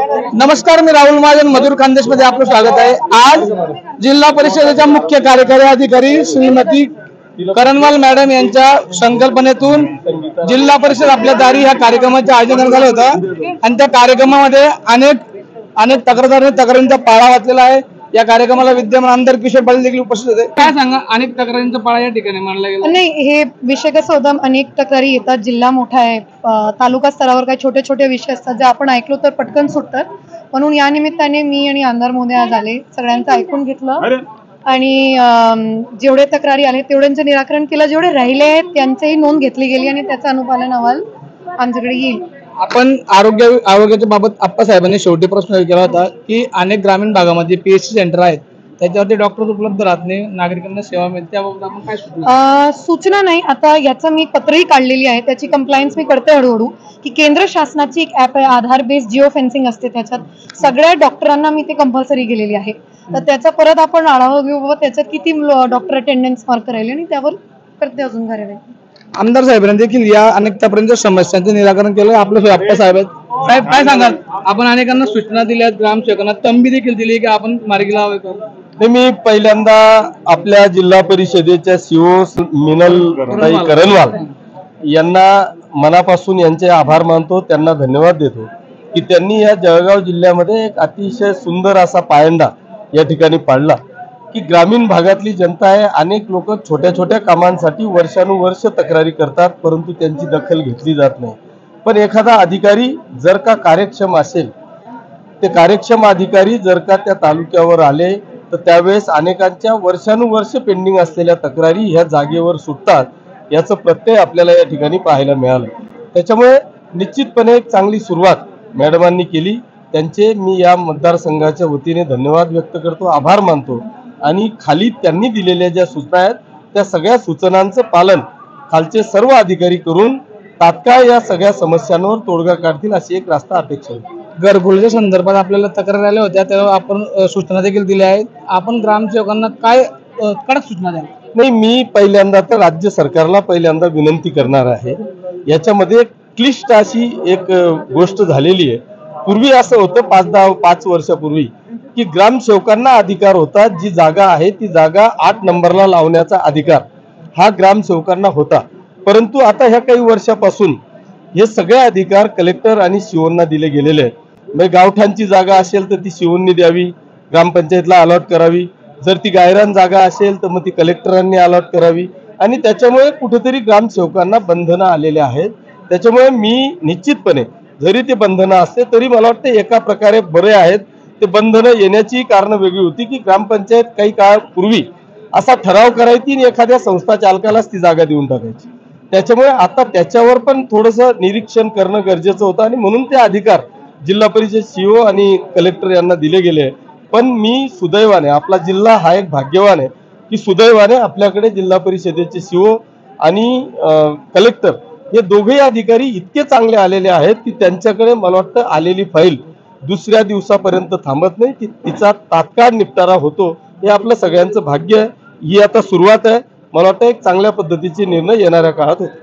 नमस्कार, मी राहुल महाजन मधुर खानदेश मध्ये आपलं स्वागत आहे। आज जिल्हा परिषदेच्या मुख्य कार्यकारी अधिकारी श्रीमती करणवाल मॅडम यांच्या संकल्पनेतून जिल्हा परिषद आपल्या दारी ह्या कार्यक्रमाचे आयोजन झालं होतं आणि त्या कार्यक्रमामध्ये अनेक तक्रारींचा पाळा वाचलेला आहे। या कार्यक्रमाला विद्यमान आमदार किशोर पाटील देखील उपस्थित होते। काय सांगा, अनेक तक्रारींचा पाळा या ठिकाणी मांडला गेला? नाही, हे विषय कसं होतं, अनेक तक्रारी येतात, जिल्हा मोठा आहे, तालुका स्तरावर काही छोटे छोटे विषय असतात जे आपण ऐकलो तर पटकन सुटतात, म्हणून या निमित्ताने मी आणि आमदार महोदय आज आले, सगळ्यांचं ऐकून घेतलं आणि जेवढे तक्रारी आले तेवढ्यांचं निराकरण केलं, जेवढे राहिले आहेत त्यांचीही नोंद घेतली गेली आणि त्याचा अनुपालन अहवाल आमच्याकडे येईल। आपण आरोग्याच्या बाबत आप्पासाहेबांनी शेवटी प्रश्न केला होता की अनेक ग्रामीण भागामध्ये पीएचसी सेंटर आहेत, त्याच्यावरती डॉक्टर उपलब्ध राहत नाही, नागरिकांना सेवा मिळते, त्याबाबत आपण काय सूचना नाही, आता याचं मी पत्रही काढलेली आहे, त्याची कंप्लायन्स मी करते हळूहळू की केंद्र शासनाची एक ऍप आहे, आधार बेस्ड जिओ फेन्सिंग असते, त्याच्यात सगळ्या डॉक्टरांना मी ते कंपल्सरी केलेली आहे, तर त्याचा परत आपण आढावा घेऊ बाबा त्याच्यात किती डॉक्टर अटेंडन्स मार्क राहिले आणि त्यावर करते अजून कार्यवाही। आमदार साहेबांनी देखील या अनेक समस्यांचे निराकरण केलं। आपलं आप्पासाहेब साहेब काय सांगाल? आपण अनेकांना सूचना दिल्या, ग्रामसेवकांना तंबी देखील दिली की आपण मार्गी लावायचं। मी पहिल्यांदा आपल्या जिल्हा परिषदेच्या सीओ मिनल करणवाल यांना मनापासून यांचे आभार मानतो, त्यांना धन्यवाद देतो की त्यांनी या जळगाव जिल्ह्यामध्ये एक अतिशय सुंदर असा पायंडा या ठिकाणी पाडला की ग्रामीण भागातली जनता आहे, अनेक लोक छोट्या छोट्या कामांसाठी वर्षानुवर्ष तक्रारी करतात, परंतु त्यांची दखल घेतली जात नाही। पण एखादा अधिकारी जर का कार्यक्षम असेल, ते कार्यक्षम अधिकारी जर का त्या तालुक्यावर आले तर त्यावेळेस अनेकांच्या वर्षानुवर्ष पेंडिंग असलेल्या तक्रारी ह्या जागेवर सुटतात, याचं प्रत्यय आपल्याला या ठिकाणी पाहायला मिळालं। त्याच्यामुळे निश्चितपणे एक चांगली सुरुवात मॅडमांनी केली, त्यांचे मी या मतदारसंघाच्या वतीने धन्यवाद व्यक्त करतो, आभार मानतो आणि खाली त्यांनी दिलेल्या ज्या सूचना आहेत त्या सगळ्या सूचनांचं पालन खालचे सर्व अधिकारी करून तात्काळ या सगळ्या समस्यांवर तोडगा काढतील अशी एक रास्ता अपेक्षा आहे। घरकुलच्या संदर्भात आपल्याला तक्रारी आल्या होत्या, तेव्हा आपण सूचना देखील दिल्या आहेत, आपण ग्रामसेवकांना काय कडक सूचना द्याल? नाही, मी पहिल्यांदा तर राज्य सरकारला पहिल्यांदा विनंती करणार आहे, याच्यामध्ये क्लिष्ट अशी एक गोष्ट झालेली आहे। पूर्वी असं होतं 5 वर्षापूर्वी की ग्रामसेवकांना अधिकार होता, जी जागा आहे ती जागा 8 नंबरला लावण्याचा अधिकार हा ग्रामसेवकांना होता, परंतु आता ह्या काही वर्षापासून हे सगळे अधिकार कलेक्टर आणि सीओंना दिले गेलेले आहेत। म्हणजे गावठाणची जागा असेल तर ती सीओंनी द्यावी, ग्रामपंचायतला अलॉट करावी, जर ती गायरान जागा असेल तर मग ती कलेक्टरांनी अलॉट करावी आणि त्याच्यामुळे कुठेतरी ग्रामसेवकांना बंधनं आलेले आहेत। त्याच्यामुळे मी निश्चितपणे जरी ते बंधनं असते तरी मला वाटतं एका प्रकारे बरे आहेत, ते बंधनं येण्याची कारणं वेगळी होती की ग्रामपंचायत काही काळापूर्वी असा ठराव करायची आणि एखाद्या संस्था चालकालाच ती जागा देऊन टाकायची, त्याच्यामुळे आता त्याच्यावर पण थोडंसं निरीक्षण करणं गरजेचं होतं आणि म्हणून ते अधिकार जिल्हा परिषद सीओ आणि कलेक्टर यांना दिले गेले। पण मी सुदैवाने, आपला जिल्हा हा एक भाग्यवान आहे की सुदैवाने आपल्याकडे जिल्हा परिषदेचे सीओ आणि कलेक्टर हे दोघेही अधिकारी इतके चांगले आलेले आहेत की त्यांच्याकडे मला वाटतं आलेली फाईल दुसऱ्या दिवसापर्यंत थांबत नाही, तिचा तात्काळ निपटारा होतो, हे आपलं सगळ्यांचं भाग्य आहे। ही आता सुरुवात आहे, मला वाटतं एक चांगल्या पद्धतीचे निर्णय येणाऱ्या काळात होते।